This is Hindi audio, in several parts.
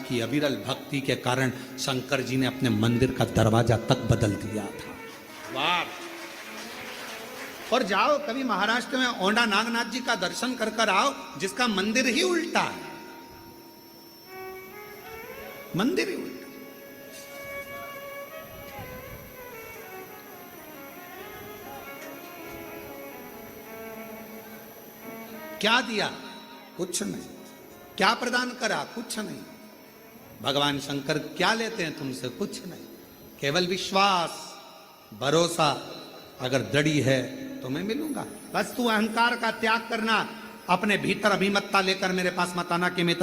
की अविरल भक्ति के कारण शंकर जी ने अपने मंदिर का दरवाजा तक बदल दिया था। वाह! और जाओ कभी महाराष्ट्र में औंढा नागनाथ जी का दर्शन कर कर आओ, जिसका मंदिर ही उल्टा है, मंदिर ही उल्टा। क्या दिया? कुछ नहीं। क्या प्रदान करा? कुछ नहीं। भगवान शंकर क्या लेते हैं तुमसे? कुछ नहीं। केवल विश्वास, भरोसा। अगर दृढ़ी है तो मैं मिलूंगा। बस तू अहंकार का त्याग करना, अपने भीतर अभिमतता लेकर मेरे पास मत आना कि मैं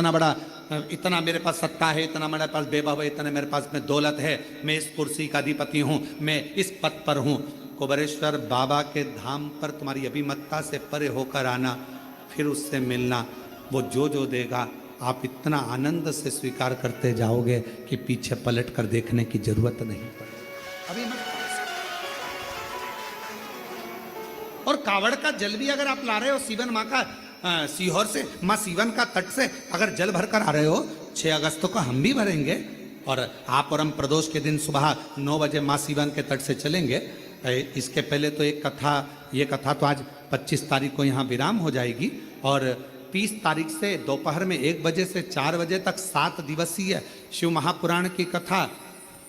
इतना मेरे पास सत्ता है, इतना मेरे पास वैभव है, इतना मेरे पास में दौलत है, मैं इस कुर्सी का अधिपति हूं, मैं इस पद पर हूं। कुबेरेश्वर बाबा के धाम पर तुम्हारी अभिमतता से परे होकर आना, फिर उससे मिलना। वो जो देगा आप इतना आनंद से स्वीकार करते जाओगे कि पीछे पलट कर देखने की जरूरत नहीं पड़ेगी। अभिमतता। और कावड़ का जल भी अगर आप ला रहे हो सीवन माँ का सीहोर से, माँ सीवन का तट से अगर जल भरकर आ रहे हो, 6 अगस्त को हम भी भरेंगे। और आप और हम प्रदोष के दिन सुबह 9 बजे माँ सीवन के तट से चलेंगे। इसके पहले तो ये कथा तो आज 25 तारीख को यहाँ विराम हो जाएगी, और 30 तारीख से दोपहर में 1 बजे से 4 बजे तक 7 दिवसीय शिव महापुराण की कथा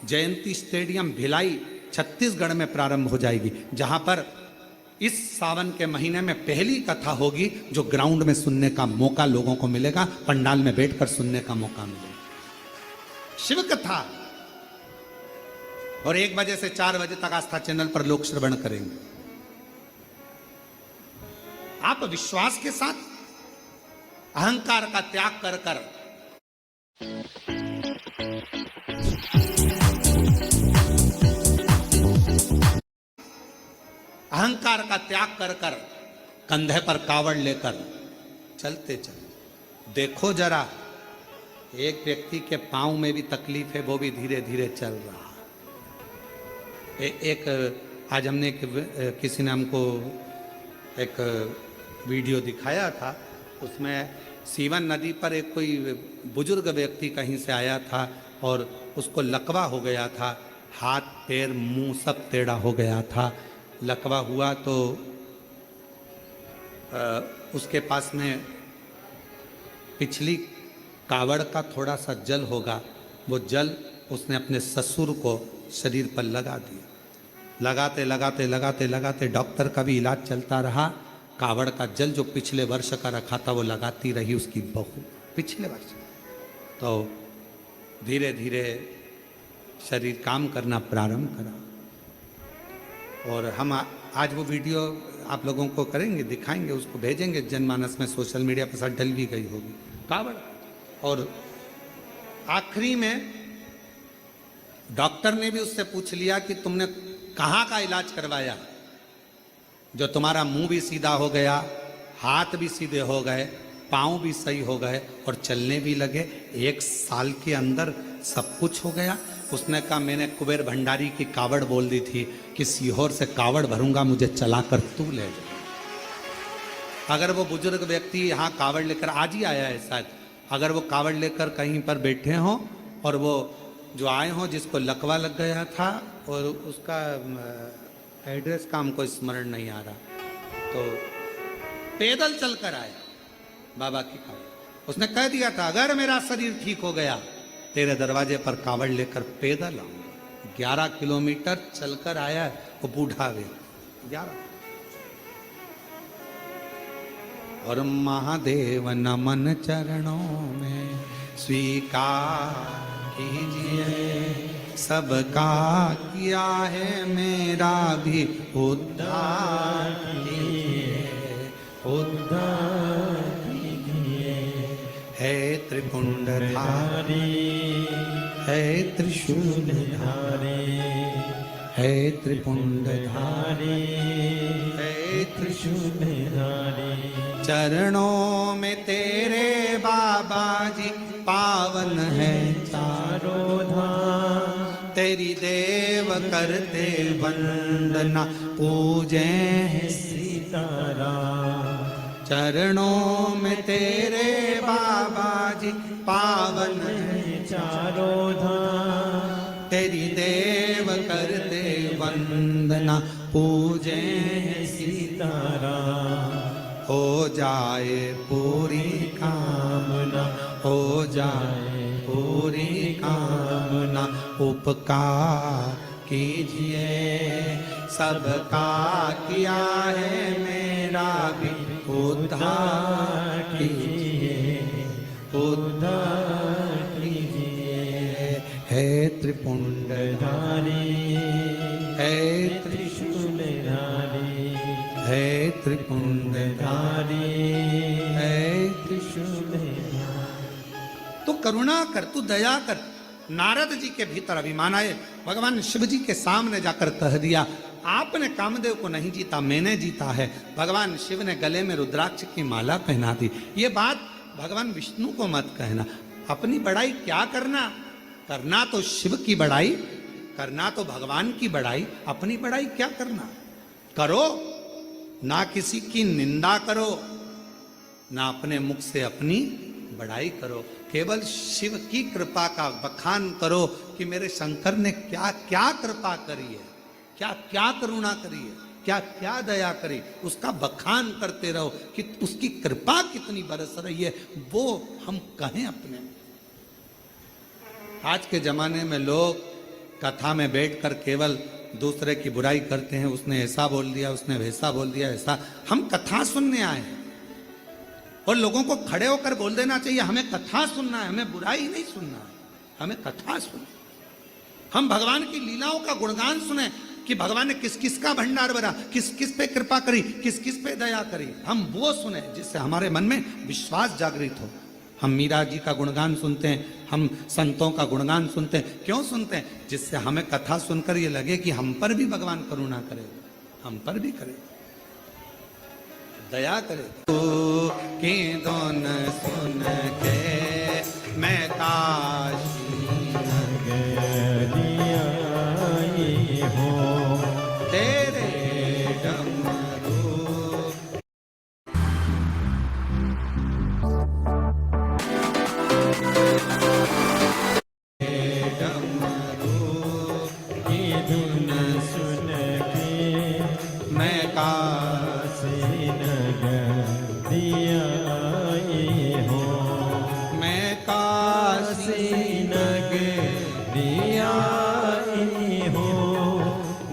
जयंती स्टेडियम भिलाई छत्तीसगढ़ में प्रारंभ हो जाएगी, जहाँ पर इस सावन के महीने में पहली कथा होगी जो ग्राउंड में सुनने का मौका लोगों को मिलेगा, पंडाल में बैठकर सुनने का मौका मिलेगा। शिव कथा। और 1 बजे से 4 बजे तक आस्था चैनल पर लोग श्रवण करेंगे। आप विश्वास के साथ अहंकार का त्याग कर कर अहंकार का त्याग कर कर कंधे पर कावड़ लेकर चलते चले। देखो जरा, एक व्यक्ति के पांव में भी तकलीफ है, वो भी धीरे धीरे चल रहा। एक आज हमने किसी ने हमको एक वीडियो दिखाया था, उसमें सीवन नदी पर एक कोई बुजुर्ग व्यक्ति कहीं से आया था और उसको लकवा हो गया था, हाथ पैर मुंह सब टेढ़ा हो गया था। लकवा हुआ तो उसके पास में पिछली कावड़ का थोड़ा सा जल होगा, वो जल उसने अपने ससुर को शरीर पर लगा दिया। लगाते लगाते लगाते लगाते डॉक्टर का भी इलाज चलता रहा। कावड़ का जल जो पिछले वर्ष का रखा था वो लगाती रही उसकी बहू, पिछले वर्ष। तो धीरे धीरे शरीर काम करना प्रारंभ करा। और हम आज वो वीडियो आप लोगों को करेंगे, दिखाएंगे, उसको भेजेंगे जनमानस में, सोशल मीडिया पर सब डल भी गई होगी कावड़। और आखिरी में डॉक्टर ने भी उससे पूछ लिया कि तुमने कहाँ का इलाज करवाया, जो तुम्हारा मुंह भी सीधा हो गया, हाथ भी सीधे हो गए, पाँव भी सही हो गए और चलने भी लगे, 1 साल के अंदर सब कुछ हो गया। उसने कहा मैंने कुबेर भंडारी की कावड़ बोल दी थी कि सीहोर से कावड़ भरूंगा, मुझे चलाकर तू ले जा। अगर वो बुजुर्ग व्यक्ति यहाँ कावड़ लेकर आज ही आया है शायद, अगर वो कावड़ लेकर कहीं पर बैठे हों और वो जो आए हों जिसको लकवा लग गया था और उसका एड्रेस का हमको स्मरण नहीं आ रहा, तो पैदल चलकर आया बाबा की कावड़। उसने कह दिया था अगर मेरा शरीर ठीक हो गया तेरे दरवाजे पर कावड़ लेकर पैदल आऊंगा। 11 किलोमीटर चलकर आया वो बूढ़ा व्यक्ति, 11। और महादेव नमन चरणों में स्वीकार कीजिए, सबका किया है मेरा भी उद्धार कीजिए, उद्धार कीजिए। है त्रिपुंडधारी, है त्रिशूलधारी, है त्रिपुंडधारी, है त्रिशूलधारी। चरणों में तेरे बाबा जी पावन है चारों धाम, तेरी देव करते वंदना पूजे सीताराम। चरणों में तेरे बाबा जी पावन है चारों धाम, तेरी देव करते वंदना पूजे सीताराम। हो जाए पूरी कामना हो जाए पूरी कामना उपकार कीजिए सबका किया है मेरा भी उद्धार कीजिए उद्धार कीजिए। हे त्रिपुंडधारी हे त्रिशूलधारी, हे त्रिपुंडधारी हे त्रिशूलधारी। तू करुणा कर, तू दया कर। नारद जी के भीतर अभिमान आए, भगवान शिव जी के सामने जाकर कह दिया, आपने कामदेव को नहीं जीता, मैंने जीता है। भगवान शिव ने गले में रुद्राक्ष की माला पहना दी। ये बात भगवान विष्णु को मत कहना। अपनी बड़ाई क्या करना, करना तो शिव की बड़ाई, करना तो भगवान की बड़ाई, अपनी बड़ाई क्या करना। करो ना किसी की निंदा करो, ना अपने मुख से अपनी बड़ाई करो, केवल शिव की कृपा का बखान करो कि मेरे शंकर ने क्या क्या कृपा करी है, क्या क्या करुणा करी है, क्या क्या दया करी, उसका बखान करते रहो कि उसकी कृपा कितनी बरस रही है, वो हम कहें अपने। आज के जमाने में लोग कथा में बैठकर केवल दूसरे की बुराई करते हैं, उसने ऐसा बोल दिया, उसने वैसा बोल दिया, ऐसा। हम कथा सुनने आए हैं और लोगों को खड़े होकर बोल देना चाहिए, हमें कथा सुनना है, हमें बुराई नहीं सुनना है, हमें कथा सुने। हम भगवान की लीलाओं का गुणगान सुने कि भगवान ने किस किस का भंडार भरा, किस किस पे कृपा करी, किस किस पे दया करी। हम वो सुने जिससे हमारे मन में विश्वास जागृत हो। हम मीरा जी का गुणगान सुनते हैं, हम संतों का गुणगान सुनते हैं, क्यों सुनते हैं? जिससे हमें कथा सुनकर ये लगे कि हम पर भी भगवान करुणा करे, हम पर भी करे, दया करे। की दोन सुन के मैं काशी नगरी आई हूँ, तेरे डमरू की धुन सुन के मैं काशी नगरी आई हूँ, मैं काशी नगरी आई हूँ,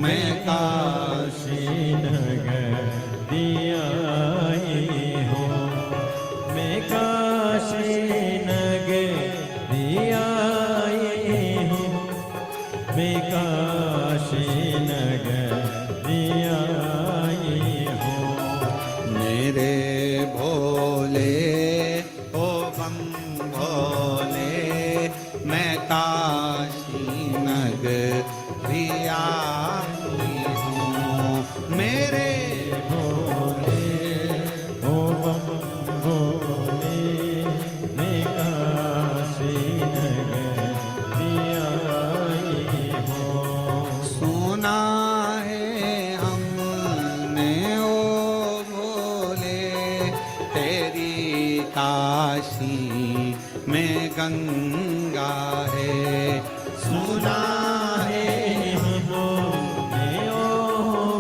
मैं काशी नगरी आई हूँ, मैं काशी नगरी आई हूँ, मैं काशी नगरी आई हूँ। मेरे भोले ओ बम भोले मैं काशी नगरी आई हूँ। मेरे भोले ओ बम भोले, मैं काशी नगरी आई हूँ। सुना है हमने ओ भोले तेरी काशी में गंगा है। सुना है हमने ओ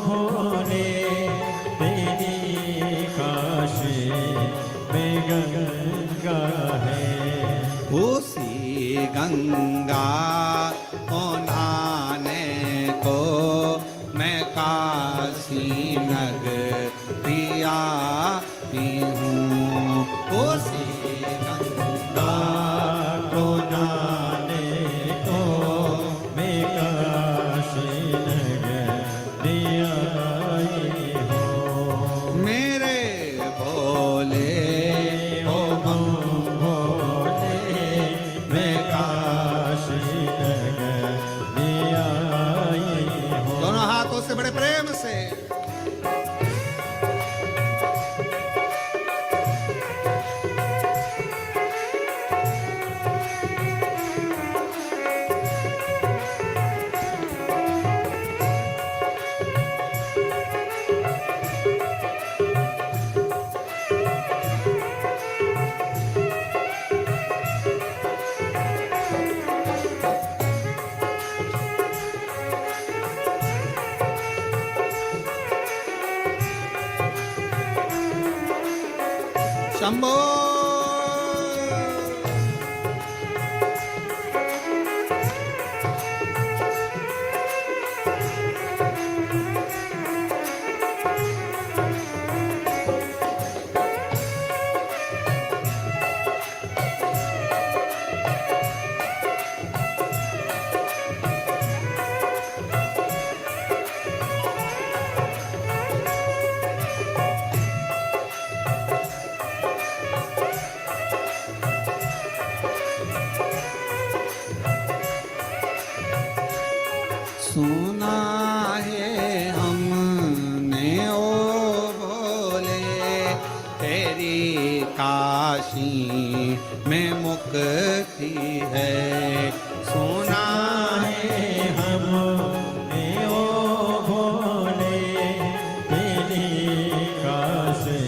भोले, तेरी काशी में गंगा है। उसी गंगा को नहाने को मैं काशी नगरी आई हूँ। उसी गंगा को नाने को मैं काशी नगरी आई हूँ। मेरे भोले ओ भोले, मैं काशी नगरी शंभो। सुना है हमने ओ भोले तेरी काशी में मुक्ति है। सुना है हमने ओ भोले तेरी काशी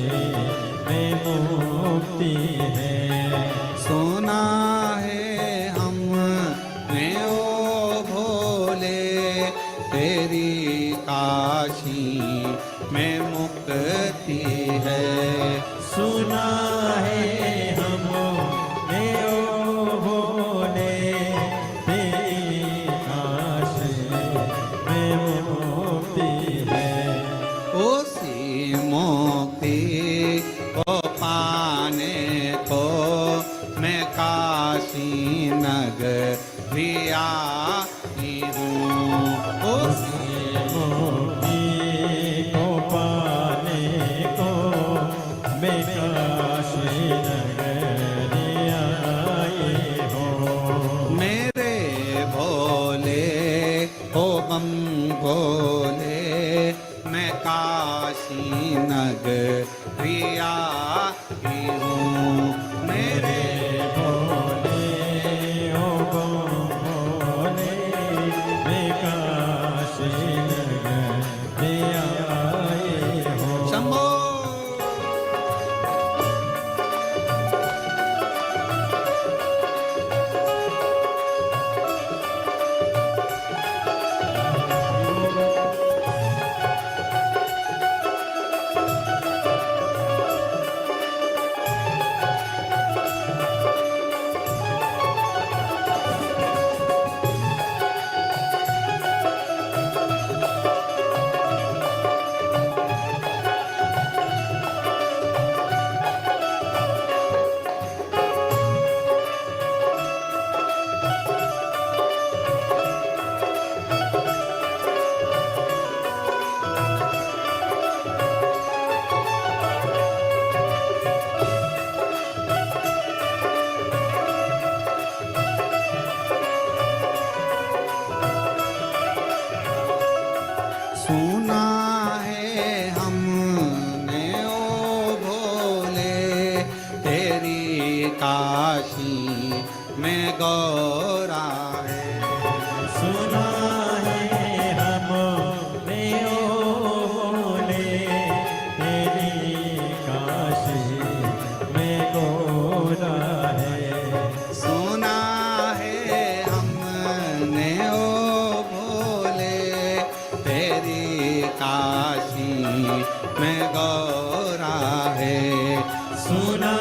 में मुक्ति है। सुना है हमने ओ भोले तेरी काशी में मुक्ति है। सुना है हमने ओ भोले तेरी काशी में मुक्ति है। उसी मुक्ति को पाने को मैं काशी नगरी आई हूँ। उसी मुक्ति को पाने को मैं काशी नगरी आई हूँ। मेरे भोले ओ बम भोले मैं काशी नगरी आई हूँ। मेरे भोले ओ भोले मैं काशी नगरी आई हूँ। शंभो। सुना है हमने ओ भोले तेरी काशी में गौरा है। सुना है हमने ओ भोले तेरी काशी में गोरा है। सुना है हमने ओ भोले तेरी काशी में गौरा है। सुना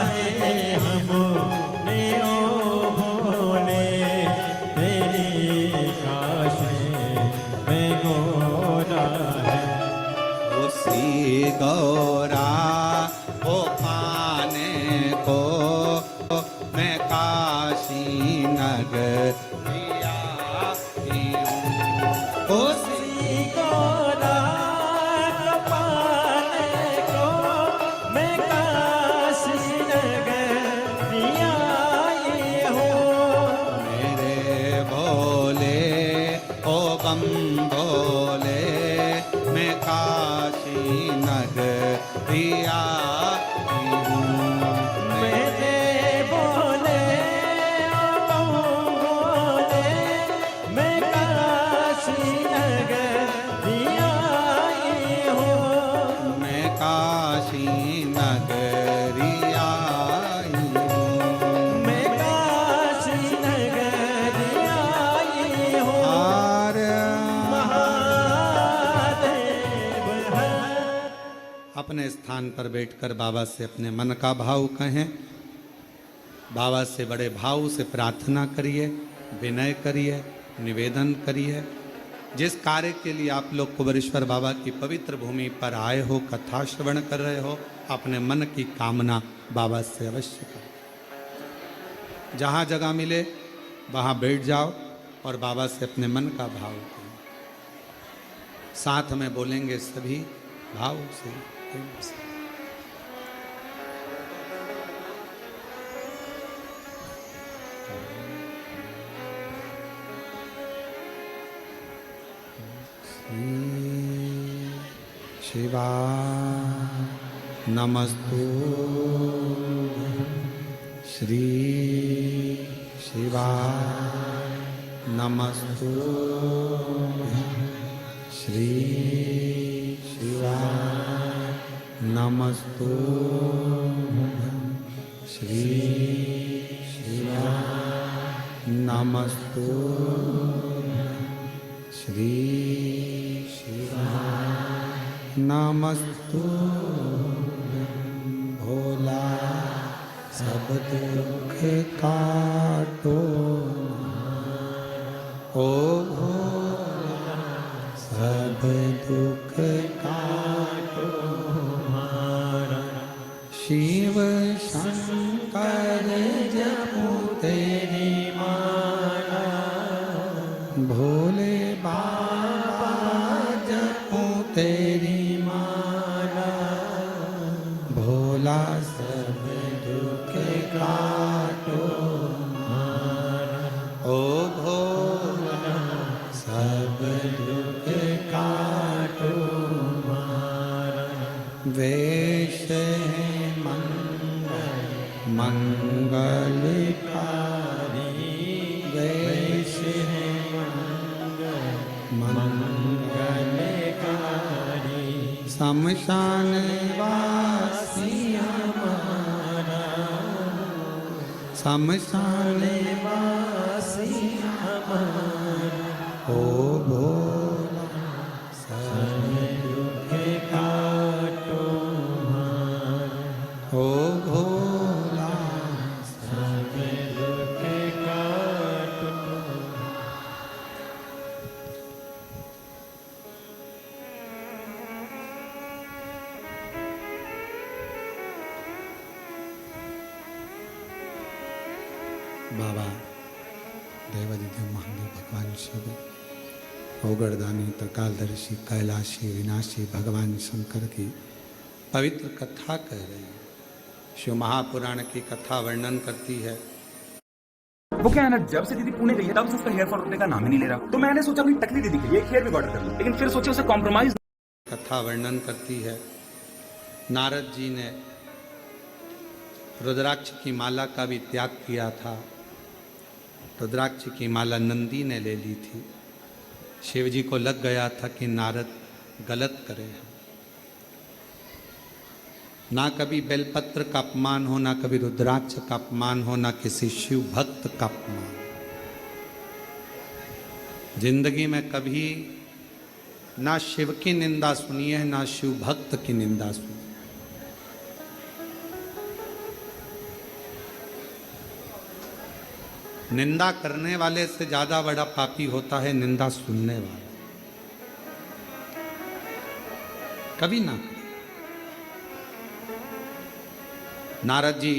है हमने ओ भोले तेरी काशी में गोरा है। उसी गौरा को पाने को मैं काशी नगरी आई हूँ। उसी गोरा पाने को मैं काशी नगरी आई हूँ। मेरे भोले ओ बम भोले मैं काशी नगरी आई हूँ। मेरे भोले ओ भोले मैं काशी नगरी आई हूँ। मैं काशी नगरी आई हूँ। मैं काशी नगरी आई हूँ। हार स्थान पर बैठकर बाबा से अपने मन का भाव कहें। बाबा से बड़े भाव से प्रार्थना करिए, विनय करिए, निवेदन करिए। जिस कार्य के लिए आप लोग कुबेरेश्वर बाबा की पवित्र भूमि पर आए हो, कथा श्रवण कर रहे हो, अपने मन की कामना बाबा से अवश्य करो। जहाँ जगह मिले वहाँ बैठ जाओ और बाबा से अपने मन का भाव करो। साथ में बोलेंगे सभी भाव से, प्रेम से। शिवा नमस्तु श्री शिवा नमस्तु श्री शिवा नमस्तु श्री शिवा नमस्तु श्री शिवा नमस्तु। भोला सब दुख काटो, ओ भोला सब दुख काटो हमारा। शिव शंकर जपो तेरी माला, भोले बाबा जपो तेरी माला। भोला सब दुख काटो हमारा, ओ भोला सब दुख काटो हमारा। वेश है मंगलकारी, वेश है मंगलकारी। शमशान वासी हमारा, शमशान वासी हमारा। ओ भोला सब दुख काटो हमारा, ओ भोला सब दुख काटो। बाबा देवादिदेव महादेव भगवान शिव, ओगरदानी त्रिकालदर्शी कैलाशी विनाशी भगवान शंकर की पवित्र कथा कह रही है। शिव महापुराण की कथा वर्णन करती है। वो क्या है ना, जब से दीदी पुणे गई है तब से उसका हेयर फॉल रुकने का नाम ही नहीं ले रहा। तो मैंने सोचा अपनी टकली दीदी के लिए एक हेयर भी ऑर्डर कर लूं, लेकिन फिर सोचा उसे कॉम्प्रोमाइज। कथा वर्णन करती है, नारद जी ने रुद्राक्ष की माला का भी त्याग किया था। रुद्राक्ष की माला नंदी ने ले ली थी। शिव जी को लग गया था कि नारद गलत करे हैं। ना कभी बेलपत्र का अपमान हो, ना कभी रुद्राक्ष का अपमान हो, ना किसी शिव भक्त का अपमान। जिंदगी में कभी ना शिव की निंदा सुनी है, ना शिव भक्त की निंदा सुनी। निंदा करने वाले से ज्यादा बड़ा पापी होता है निंदा सुनने वाला। कभी ना करें। नारद जी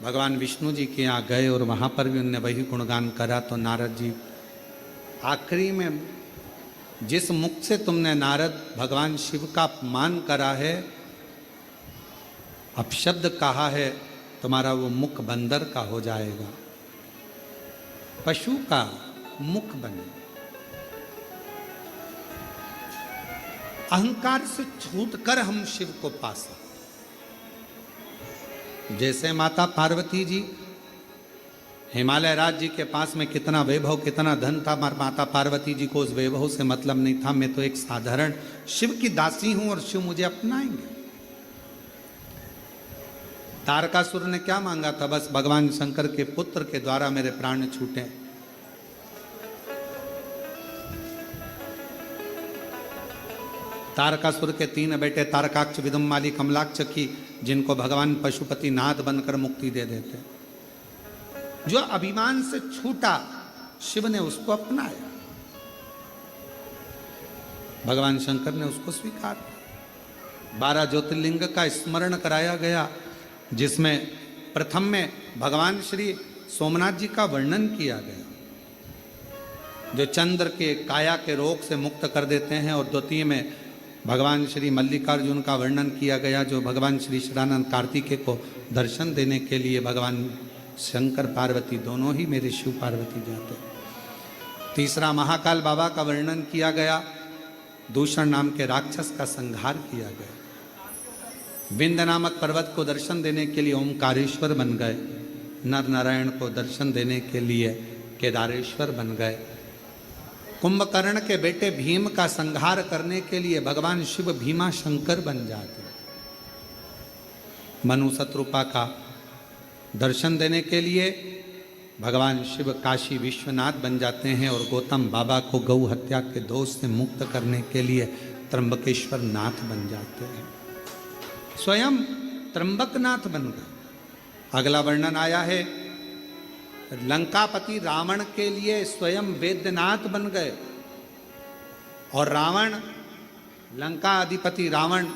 भगवान विष्णु जी के यहाँ गए और वहां पर भी उनने वही गुणगान करा। तो नारद जी आखिरी में, जिस मुख से तुमने नारद भगवान शिव का अपमान करा है, अपशब्द कहा है, तुम्हारा वो मुख बंदर का हो जाएगा, पशु का मुख बने। अहंकार से छूटकर हम शिव को पा सकते। जैसे माता पार्वती जी, हिमालय राज्य के पास में कितना वैभव, कितना धन था, माता पार्वती जी को उस वैभव से मतलब नहीं था। मैं तो एक साधारण शिव की दासी हूं और शिव मुझे अपनाएंगे। तारकासुर ने क्या मांगा था? बस भगवान शंकर के पुत्र के द्वारा मेरे प्राण छूटे। तारकासुर के 3 बेटे तारकाक्ष, विदुम्माली, कमलाक्ष की, जिनको भगवान पशुपति नाथ बनकर मुक्ति दे देते। जो अभिमान से छूटा, शिव ने उसको अपनाया, भगवान शंकर ने उसको स्वीकार किया। 12 ज्योतिर्लिंग का स्मरण कराया गया, जिसमें प्रथम में भगवान श्री सोमनाथ जी का वर्णन किया गया, जो चंद्र के काया के रोग से मुक्त कर देते हैं, और द्वितीय में भगवान श्री मल्लिकार्जुन का वर्णन किया गया, जो भगवान श्री शिवानंद कार्तिकेय को दर्शन देने के लिए भगवान शंकर पार्वती दोनों ही मेरे शिव पार्वती जाते। तीसरा महाकाल बाबा का वर्णन किया गया, दूषण नाम के राक्षस का संहार किया गया। विंद नामक पर्वत को दर्शन देने के लिए ओमकारेश्वर बन गए, नर नारायण को दर्शन देने के लिए केदारेश्वर बन गए। कुंभकर्ण के बेटे भीम का संहार करने के लिए भगवान शिव भीमा शंकर बन जाते। मनु शत्रुपा का दर्शन देने के लिए भगवान शिव काशी विश्वनाथ बन जाते हैं, और गौतम बाबा को गौ हत्या के दोष से मुक्त करने के लिए त्र्यंबकेश्वर नाथ बन जाते हैं, स्वयं त्र्यंबकनाथ बन गए। अगला वर्णन आया है, लंकापति रावण के लिए स्वयं वेद्यनाथ बन गए, और रावण, लंका अधिपति रावण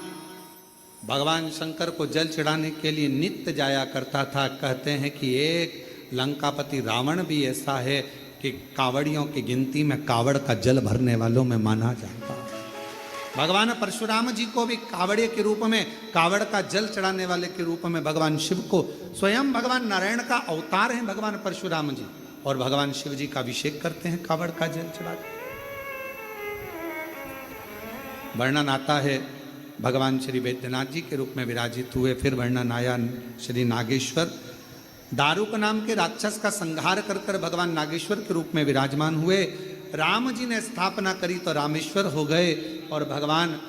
भगवान शंकर को जल चढ़ाने के लिए नित्य जाया करता था। कहते हैं कि एक लंकापति रावण भी ऐसा है कि कावड़ियों की गिनती में कावड़ का जल भरने वालों में माना जाता है। भगवान परशुराम जी को भी कावड़े के रूप में, कावड़ का जल चढ़ाने वाले के रूप में भगवान शिव को, स्वयं भगवान नारायण का अवतार हैं भगवान परशुराम जी, और भगवान शिव जी का अभिषेक करते हैं कावड़ का जल चढ़ाकर। वर्णन आता है भगवान श्री वैद्यनाथ जी के रूप में विराजित हुए। फिर वर्णन आया श्री नागेश्वर, दारुक नाम के राक्षस का संहार कर कर भगवान नागेश्वर के रूप में विराजमान हुए। राम जी ने स्थापना करी तो रामेश्वर हो गए, और भगवान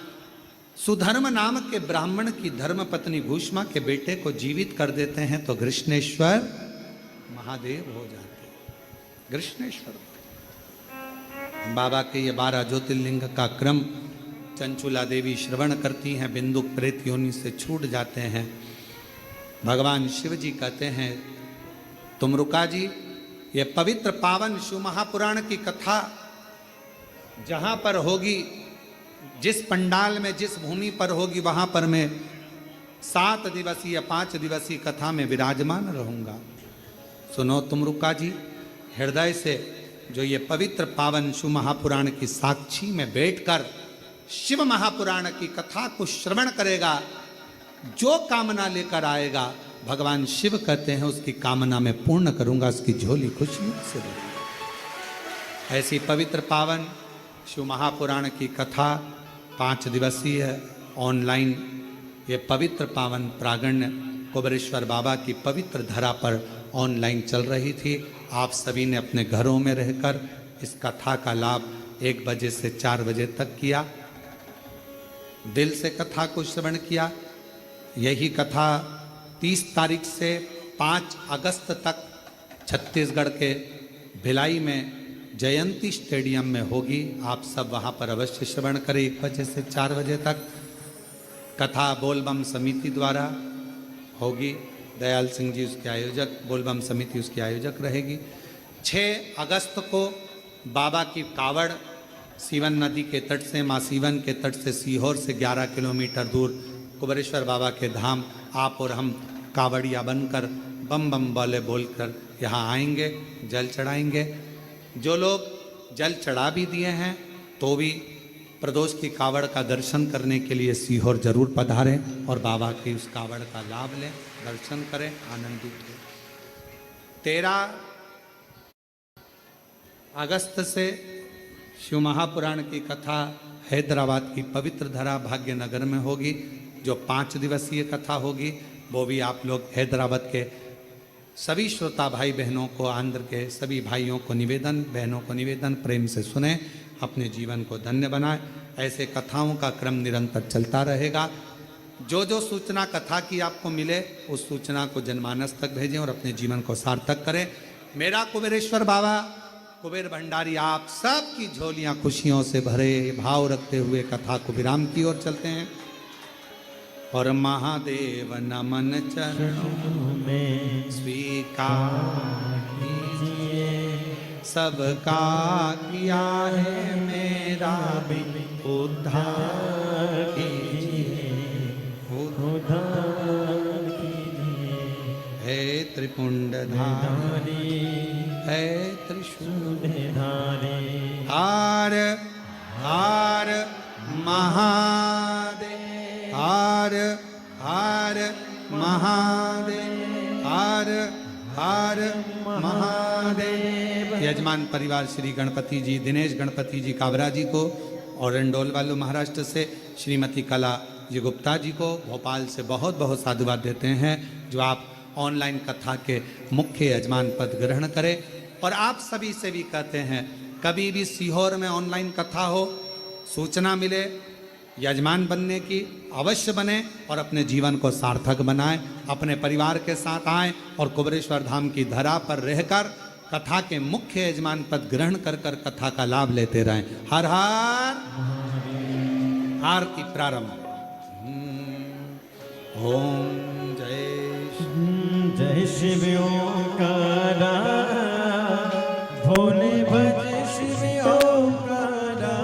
सुधर्म नाम के ब्राह्मण की धर्म पत्नी भूष्मा के बेटे को जीवित कर देते हैं तो कृष्णेश्वर महादेव हो जाते। कृष्णेश्वर बाबा के ये 12 ज्योतिर्लिंग का क्रम चंचुला देवी श्रवण करती हैं, बिंदु प्रेत योनि से छूट जाते हैं। भगवान शिव जी कहते हैं, तुमरुका जी, ये पवित्र पावन शिव महापुराण की कथा जहाँ पर होगी, जिस पंडाल में, जिस भूमि पर होगी, वहाँ पर मैं 7 दिवसीय 5 दिवसीय कथा में विराजमान रहूँगा। सुनो तुमरुका जी, हृदय से जो ये पवित्र पावन शिव महापुराण की साक्षी में बैठकर शिव महापुराण की कथा को श्रवण करेगा, जो कामना लेकर आएगा, भगवान शिव कहते हैं उसकी कामना में पूर्ण करूंगा, उसकी झोली खुशियों से भरूंगा। ऐसी पवित्र पावन शिव महापुराण की कथा 5 दिवसीय ऑनलाइन ये पवित्र पावन प्रागण्य कुबेरेश्वर बाबा की पवित्र धरा पर ऑनलाइन चल रही थी। आप सभी ने अपने घरों में रहकर इस कथा का लाभ 1 बजे से 4 बजे तक किया, दिल से कथा को श्रवण किया। यही कथा 30 तारीख से 5 अगस्त तक छत्तीसगढ़ के भिलाई में जयंती स्टेडियम में होगी। आप सब वहाँ पर अवश्य श्रवण करें। 1 बजे से 4 बजे तक कथा बोलबम समिति द्वारा होगी। दयाल सिंह जी उसके आयोजक, बोलबम समिति उसकी आयोजक रहेगी। 6 अगस्त को बाबा की कावड़ सीवन नदी के तट से, माँ सीवन के तट से, सीहोर से 11 किलोमीटर दूर कुबेरेश्वर बाबा के धाम आप और हम कावड़िया बनकर बम बम बोले बोलकर यहाँ आएंगे, जल चढ़ाएंगे। जो लोग जल चढ़ा भी दिए हैं तो भी प्रदोष की कावड़ का दर्शन करने के लिए सीहोर जरूर पधारें और बाबा की उस कावड़ का लाभ लें, दर्शन करें, आनंदित हो। 13 अगस्त से शिव महापुराण की कथा हैदराबाद की पवित्र धरा भाग्यनगर में होगी, जो 5 दिवसीय कथा होगी। वो भी आप लोग हैदराबाद के सभी श्रोता भाई बहनों को, आंध्र के सभी भाइयों को निवेदन, बहनों को निवेदन, प्रेम से सुने, अपने जीवन को धन्य बनाए। ऐसे कथाओं का क्रम निरंतर चलता रहेगा। जो जो सूचना कथा की आपको मिले उस सूचना को जनमानस तक भेजें और अपने जीवन को सार्थक करें। मेरा कुबेरेश्वर बाबा कुबेर भंडारी आप सबकी झोलियां खुशियों से भरे भाव रखते हुए कथा को विराम की ओर चलते हैं। और महादेव नमन चरणों में स्वीकार कीजिए, सबका किया है मेरा भी उद्धार कीजिए, उद्धार कीजिए। हे त्रिपुंडधारी, है त्रिशूलधारी, हार हार महादेव, हार हार महादेव, हार हार महादेव। यजमान परिवार श्री गणपति जी, दिनेश गणपति जी काबरा जी को, और इंडोल वालों महाराष्ट्र से श्रीमती कला जी गुप्ता जी को भोपाल से बहुत बहुत साधुवाद देते हैं, जो आप ऑनलाइन कथा के मुख्य यजमान पद ग्रहण करें। और आप सभी से भी कहते हैं, कभी भी सीहोर में ऑनलाइन कथा हो, सूचना मिले, यजमान बनने की अवश्य बने और अपने जीवन को सार्थक बनाएं, अपने परिवार के साथ आएं और कुबेरेश्वर धाम की धरा पर रहकर कथा के मुख्य यजमान पद ग्रहण कर कर कथा का लाभ लेते रहें। हर हर आरती प्रारंभ। ओम जय शिव ओंकारा, भोले भज शिव ओंकारा,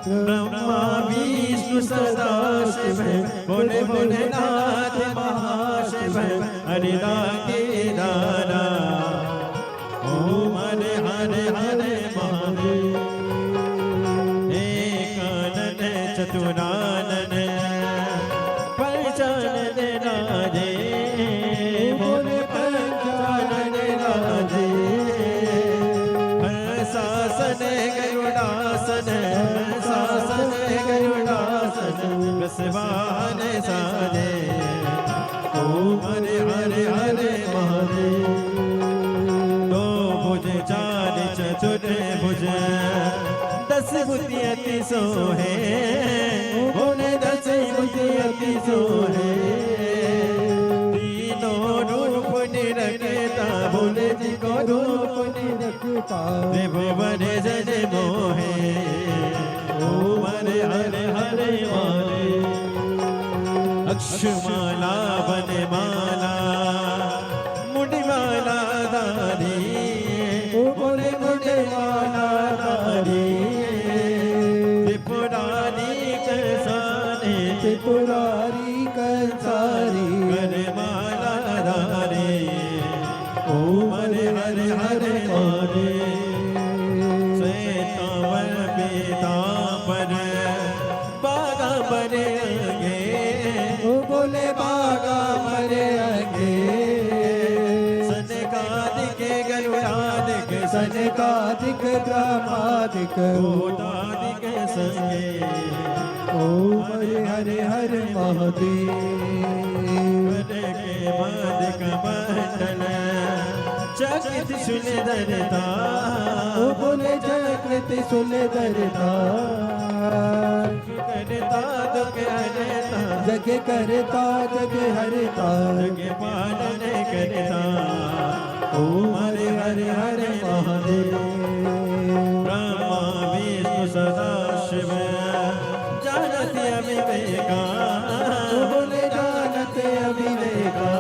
ब्रह्मा विष्णु सदा शिव, भोले भोलेनाथ महाशिव, हरिदा केदारा। ओम हरे हरे हरे महादेव। एकानन चतुरानन पंचानन राजे, भोले पंचानन राजे। शासन गरुड़ासन, शासन गरुड़ासन, बसवान साजे। ओम हरे हरे हरे महादेव। दो भुज चार चतुर भुज, 10 बुद्धि अति सोहे, भोले 10 बुद्धि अति सोहे। तीनों रूप निरखता, भोले जी को रूप निरखता, त्रिभुवन जन मोहे। ओम हरे हरे हरे महादेव। अक्षमाला वनमाला मुंडमाला धारी, भोले मुंडमाला धारी। त्रिपुरारी कंसारी, त्रिपुरारी कंसारी, वनमाला धारी। ओम हरे हरे हरे महादेव। श्वेतांबर पीतांबर बागांबर अंगे, बोले बागांबर अंगे। सनकादिक गरुड़ादिक, सनकादिक ब्रह्मादिक, भूतादिक संगे। ओम हरे हरे हरे महादेव। के मादिक मंडल चकित सुंदरता, बोले चकित सुंदरता। करता दुख हरता, जग करता जग हरता, जग पालन करता। ओम हरे हरे हरे महादेव। ब्रह्मा विष्णु सदा शिव, जानत अविवेका, बोले जानत अविवेका।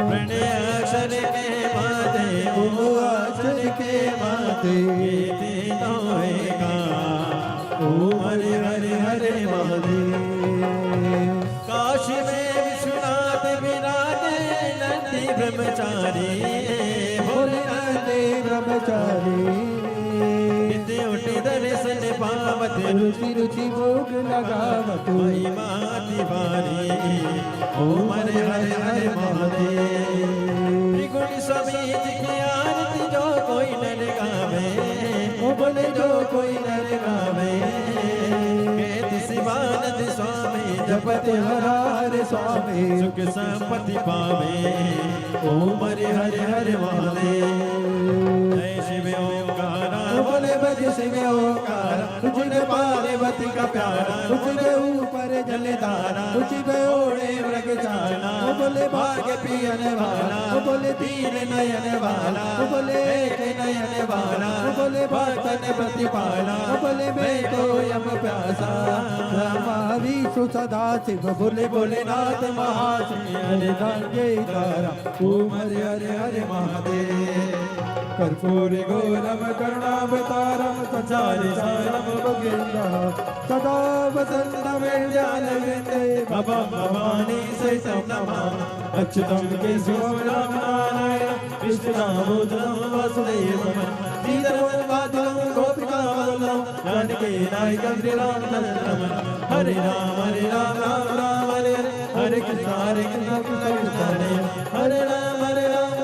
प्रणय अक्षर के माते, वो अक्षर के माते, तीनों एका। ओम हरे हरे हरे महादेव। काशी में विश्वनाथ विराजे, नंदी ब्रह्मचारी, भोले नंदी ब्रह्मचारी। उठी दर्शन पावत, रुचि रुचि भोग लगावत, महिमा तिवारी। ओम हरे हरे हरे महादेव। त्रिगुण स्वामी जी की आरती जो कोई न गावे, ओ बोले जो कोई न गावे। कहते शिवानंद स्वामी, जपत हरा हरे स्वामी, सुख संपत्ति पावे। ओम हरे हरे हरे महादेव। जय शिव ओंकारा, बोले भज शिव ओंकारा। तुझने पार्वती का प्यारा, तुझने ऊपर जलधारा, तुझने ओढ़े मृगशाला। बोले भाग्य पियन वाला, बोले दीन नयन वाला, बोले नयन वाला बोले भक्तन प्रतिपाला बोले मैं तो यम प्यासा ब्रह्मा विष्णु सदा शिव बोले भोलेनाथ महाशिव हरे गंगे तारा ओम हरे हरे हरे महादेव कर्पूर गौरम करुणावतारम संसारि सारम भोगेन्द्र सदा वसंतम ज्ञानविन्दे भवं भवानी सहितं नमामि अच्युतं केशवं राम नारायणं कृष्णदामोदरं वासुदेवं सीतारामं माधवं गोपिकावल्लभं जानकी नायकं श्रीरामचन्द्रं हरे राम राम राम हरे हरे हरे कृष्ण कृष्ण कृष्ण हरे हरे हरे राम